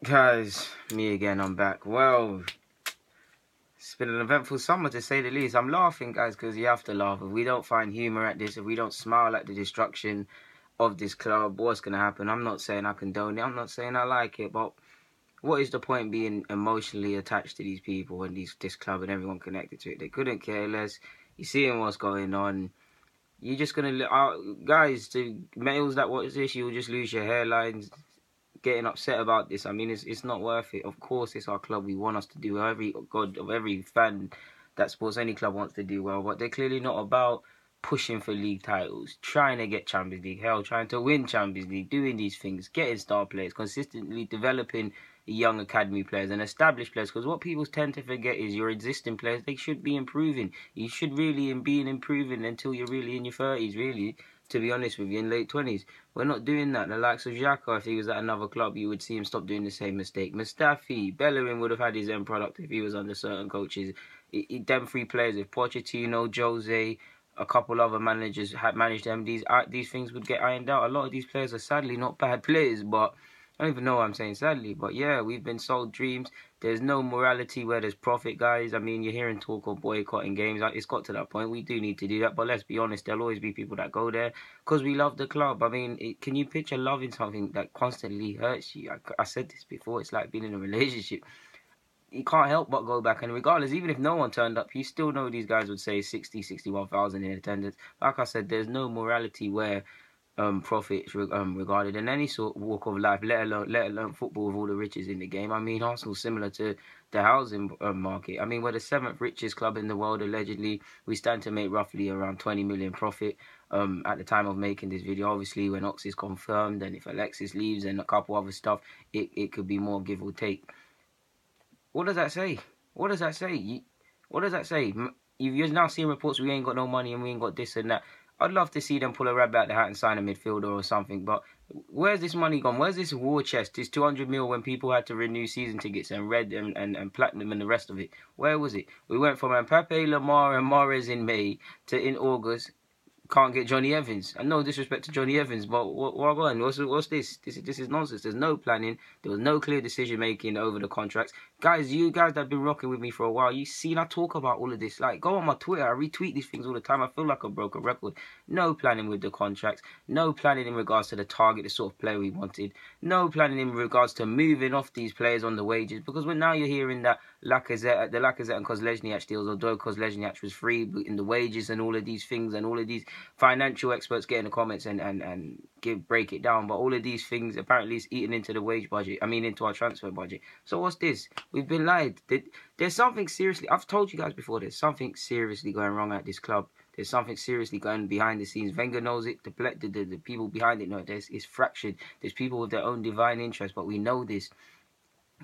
Guys, me again, I'm back. Well, it's been an eventful summer to say the least. I'm laughing, guys, because you have to laugh. If we don't find humour at this, if we don't smile at the destruction of this club, what's going to happen? I'm not saying I condone it. I'm not saying I like it, but what is the point being emotionally attached to these people and this club and everyone connected to it? They couldn't care less. You're seeing what's going on. You're just going to... guys, to males that watch this, you'll just lose your hairlines getting upset about this. I mean, it's not worth it. Of course, it's our club. We want us to do well. Every fan that supports any club wants to do well, but they're clearly not about pushing for league titles, trying to get Champions League, hell, trying to win Champions League, doing these things, getting star players, consistently developing young academy players and established players. Because what people tend to forget is your existing players, they should be improving. You should really be improving until you're really in your 30s, really, to be honest with you, in late 20s. We're not doing that. The likes of Xhaka, if he was at another club, you would see him stop doing the same mistake. Mustafi, Bellerin would have had his end product if he was under certain coaches. Them three players, if Pochettino, Jose, a couple other managers had managed them, these things would get ironed out. A lot of these players are sadly not bad players, but I don't even know what I'm saying sadly. But yeah, we've been sold dreams. There's no morality where there's profit, guys. I mean, you're hearing talk of boycotting games. It's got to that point. We do need to do that. But let's be honest, there'll always be people that go there because we love the club. I mean, can you picture loving something that constantly hurts you? I said this before. It's like being in a relationship. You can't help but go back. And regardless, even if no one turned up, you still know these guys would say 60, 61,000 in attendance. Like I said, there's no morality where profits regarded in any sort of walk of life, let alone football with all the riches in the game. I mean, Arsenal's similar to the housing market. I mean, we're the 7th richest club in the world, allegedly. We stand to make roughly around 20 million profit at the time of making this video. Obviously, when Ox is confirmed and if Alexis leaves and a couple other stuff, it could be more give or take. What does that say? What does that say? What does that say? You're now seeing reports we ain't got no money and we ain't got this and that. I'd love to see them pull a rabbit out the hat and sign a midfielder or something, but where's this money gone? Where's this war chest? This 200 mil when people had to renew season tickets and red and platinum and the rest of it. Where was it? We went from Mbappe, Lamar and Mahrez in May to in August. Can't get Jonny Evans. And no disrespect to Jonny Evans, but what going? What's this? This is nonsense. There's no planning. There was no clear decision making over the contracts. Guys, you guys that have been rocking with me for a while, you seen I talk about all of this. Like, go on my Twitter. I retweet these things all the time. I feel like a broken record. No planning with the contracts. No planning in regards to the target, the sort of player we wanted. No planning in regards to moving off these players on the wages. Because now you're hearing that the Lacazette and Kozlezniak deals, although Kozlezniak was free in the wages and all of these things and all of these financial experts get in the comments and break it down, but all of these things apparently is eaten into the wage budget. I mean, into our transfer budget. So what's this? We've been lied. There's something seriously. I've told you guys before. There's something seriously going wrong at this club. There's something seriously going behind the scenes. Wenger knows it. The people behind it know it. It's fractured. There's people with their own divine interest, but we know this.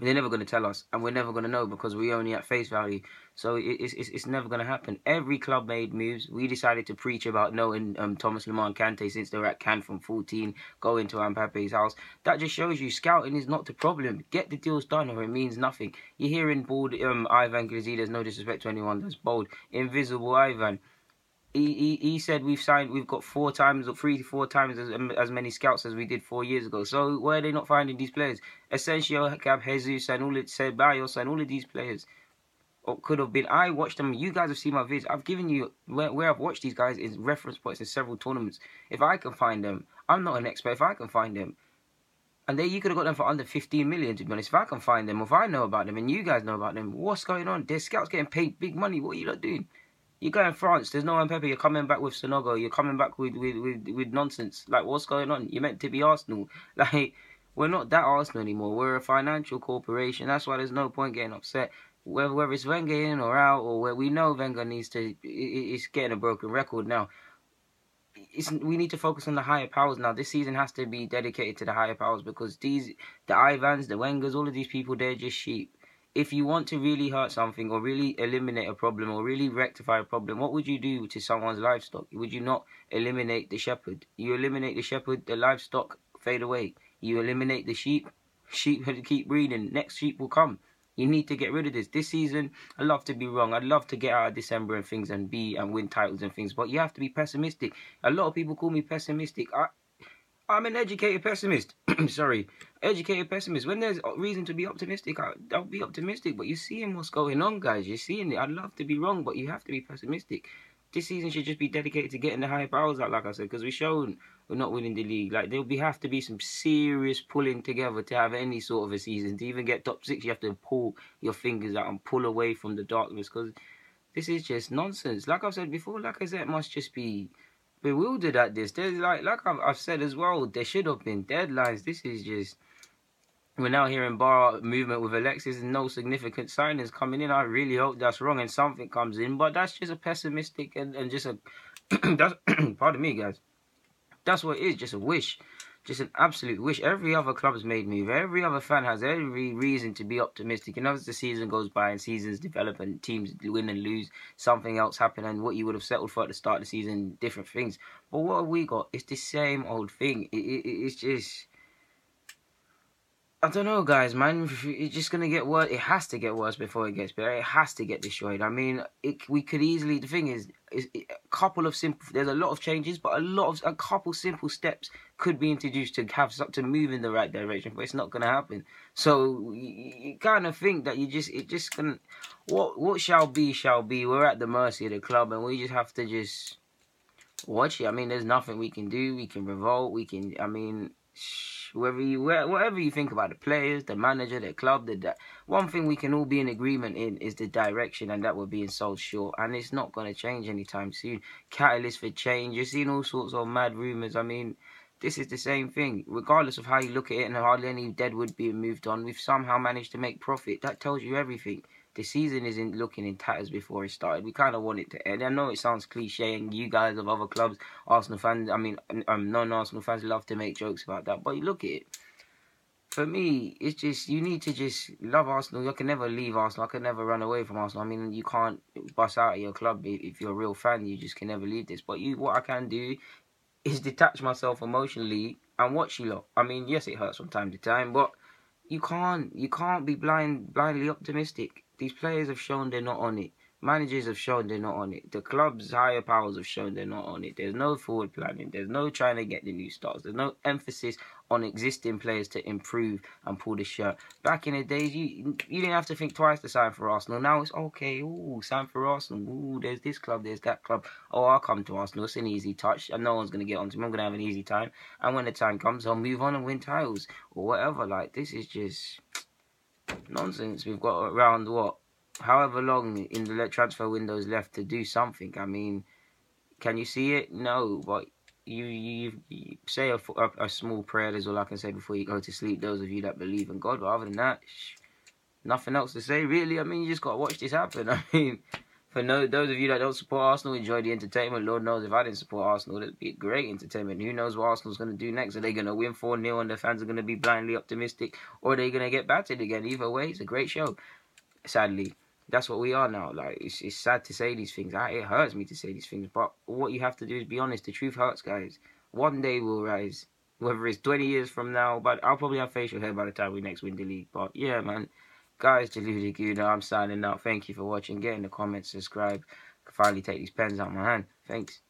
They're never going to tell us, and we're never going to know because we're only at face value. So it's never going to happen. Every club made moves. We decided to preach about knowing Thomas Lemar and Kante since they were at Cannes from 14, going to Mbappe's house. That just shows you scouting is not the problem. Get the deals done or it means nothing. You're hearing bold Ivan Glazy, there's no disrespect to anyone that's bold. Invisible Ivan. He said we've got 3 to 4 times as many scouts as we did 4 years ago. So why are they not finding these players? Asensio, Gab, Jesus, and all it said Barrios and all of these players could have been. I watched them. You guys have seen my vids. I've given you where I've watched these guys is reference points in several tournaments. If I can find them, I'm not an expert. If I can find them, and you could have got them for under 15 million, to be honest. If I can find them, if I know about them, and you guys know about them, what's going on? Their scouts getting paid big money. What are you lot doing? You go in France, there's no Mbappe, you're coming back with Sonogo, you're coming back with nonsense. Like, what's going on? You're meant to be Arsenal. Like, we're not that Arsenal anymore. We're a financial corporation. That's why there's no point getting upset. Whether it's Wenger in or out, or where we know Wenger needs to, it's getting a broken record now. We need to focus on the higher powers now. This season has to be dedicated to the higher powers because the Ivans, the Wengers, all of these people, they're just sheep. If you want to really hurt something or really eliminate a problem or really rectify a problem, what would you do to someone's livestock? Would you not eliminate the shepherd? You eliminate the shepherd, the livestock fade away. You eliminate the sheep keep breeding. Next sheep will come. You need to get rid of this. This season, I'd love to be wrong. I'd love to get out of December and things and win titles and things. But you have to be pessimistic. A lot of people call me pessimistic. I'm an educated pessimist. Sorry, educated pessimist. When there's reason to be optimistic, I'll be optimistic. But you're seeing what's going on, guys. You're seeing it. I'd love to be wrong, but you have to be pessimistic. This season should just be dedicated to getting the high powers out, like I said, because we've shown we're not winning the league. Like have to be some serious pulling together to have any sort of a season. To even get top 6, you have to pull your fingers out and pull away from the darkness, because this is just nonsense. Like I've said before, like I said, it must just be bewildered at this. There's like I've said as well, there should have been deadlines. This is just, we're now hearing bar movement with Alexis and no significant signings coming in. I really hope that's wrong and something comes in, but that's just a pessimistic and just a that's pardon me, guys. That's what it is, just a wish. Just an absolute wish. Every other club's made move. Every other fan has every reason to be optimistic. And as the season goes by and seasons develop and teams win and lose, something else happen, and what you would have settled for at the start of the season, different things. But what have we got? It's the same old thing. It's just, I don't know, guys, man. It's just going to get worse. It has to get worse before it gets better. It has to get destroyed. I mean, we could easily... The thing is a couple of simple... There's a lot of changes, but a couple simple steps could be introduced to have to move in the right direction, but it's not going to happen. So you kind of think that it just can... What shall be, shall be. We're at the mercy of the club, and we just have to just watch it. I mean, there's nothing we can do. We can revolt. We can... I mean... whatever you think about the players, the manager, the club, one thing we can all be in agreement in is the direction, and that we're being sold short, and it's not going to change anytime soon. Catalyst for change. You're seeing all sorts of mad rumours. I mean, this is the same thing. Regardless of how you look at it, and hardly any deadwood being moved on, we've somehow managed to make profit. That tells you everything. The season isn't looking in tatters before it started. We kind of want it to end. I know it sounds cliche, and you guys of other clubs, Arsenal fans, I mean, non-Arsenal fans love to make jokes about that. But you look at it. For me, it's just, you need to just love Arsenal. You can never leave Arsenal. I can never run away from Arsenal. I mean, you can't bust out of your club if you're a real fan. You just can never leave this. But what I can do is detach myself emotionally and watch you lot. I mean, yes, it hurts from time to time, but you can't be blindly optimistic. These players have shown they're not on it. Managers have shown they're not on it. The club's higher powers have shown they're not on it. There's no forward planning. There's no trying to get the new stars. There's no emphasis on existing players to improve and pull the shirt. Back in the days, you didn't have to think twice to sign for Arsenal. Now it's okay. Ooh, sign for Arsenal. Ooh, there's this club, there's that club. Oh, I'll come to Arsenal. It's an easy touch, and no one's going to get onto me. I'm going to have an easy time. And when the time comes, I'll move on and win titles or whatever. Like, this is just nonsense. We've got around, what, however long in the transfer windows left to do something. I mean, can you see it? No, but you say a small prayer is all I can say before you go to sleep, those of you that believe in God. But other than that, nothing else to say, really. I mean, you just got to watch this happen. I mean, those of you that don't support Arsenal, enjoy the entertainment. Lord knows if I didn't support Arsenal, it'd be great entertainment. Who knows what Arsenal's going to do next? Are they going to win 4-0 and the fans are going to be blindly optimistic? Or are they going to get battered again? Either way, it's a great show. Sadly, that's what we are now. Like, it's sad to say these things. It hurts me to say these things. But what you have to do is be honest. The truth hurts, guys. One day we'll rise. Whether it's 20 years from now, but I'll probably have facial hair by the time we next win the league. But yeah, man. Guys, Jaludi Guna, I'm signing out. Thank you for watching. Get in the comments, subscribe. I can finally take these pens out of my hand. Thanks.